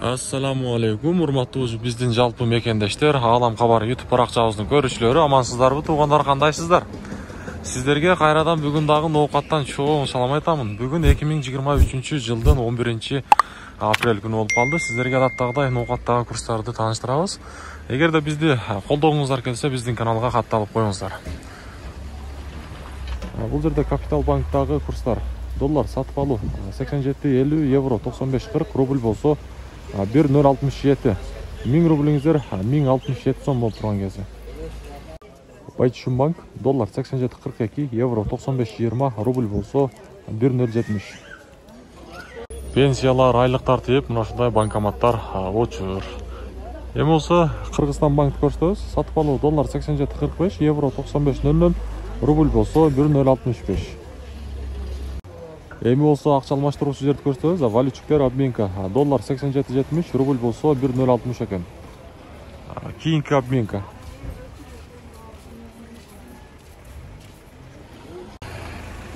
Ассаламу алейкум, урматтуу биздин жалпы мекендештер, Алам кабар YouTube баракчабыздын көрүүчүлөрү, амансыздарбы туугандар, кандайсыздар? Сиздерге кайрадан бүгүн дагы ноокаттан чоң салам айтамын. Бүгүн 2023 жылдын 11 апрель күнү болуп калды. Сиздерге адаттагыдай ноокаттагы курстарды тааныштырабыз. Эгерде бизди колдогуңуздар келсе, биздин каналга катталып коюңуздар. Бул жерде Капитал банктагы курстар. Доллар сатып алуу 87.50, евро 95.40, рубль болсо 1.067. 1000 рублиңиздер 1067 сом болуп турган кези. Байтишун банк, доллар 87.42, евро 95.20, рубль болсо 1.070. Пенсиялар, айлыктар тиеп, мына ушундай банкоматтар очур. Эми болсо Кыргызстан банкты көрсөтөбүз. Сатып алуу доллар 87.45, евро 95.00, рубль болсо 1.065. Эми болсо акча алмаштыруучу жерди көрсөтөбүз. Валютчиктер обменка доллар 87.70, рубль болсо 1.060 экен. Кийинки обменка.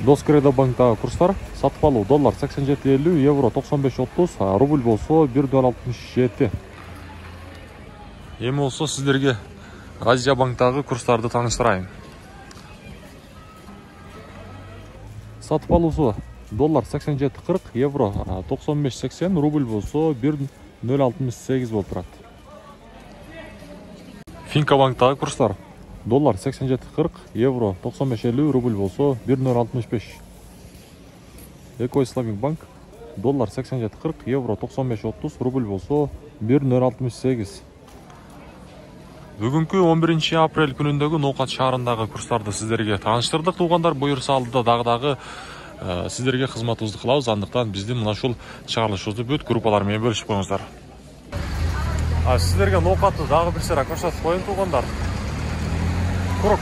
Доскредо банктагы курстар. Сатып алуу доллар 87.50, евро 95.30, рубль болсо 1.67. Эми болсо сиздерге Азия банктагы курстарды тааныштырайын. Сатып алуусу доллар 87.40, евро 95.80, рубль болсо 1.068 болуп турат. Финка банктагы курстар. Доллар 87.40, евро 95.50, рубль болсо 1.065. Экоиславик банк. Доллар 87.40, евро 95.30, рубль болсо 1.068. Бүгүнкү 11 апрель күнүндөгү Ноокат шаарындагы курстарды сиздерге тааныштырдык туугандар. Буюрса алдыда дагы сиздерге кызматыбызды кылабыз. Андыктан биздин мына ушул чыгарылышыбызды бүт группалар менен бөлүшүп коюңуздар. Сиздерге Ноокатты дагы бир сыйра көрсөтүп коеюн туугандар. Курок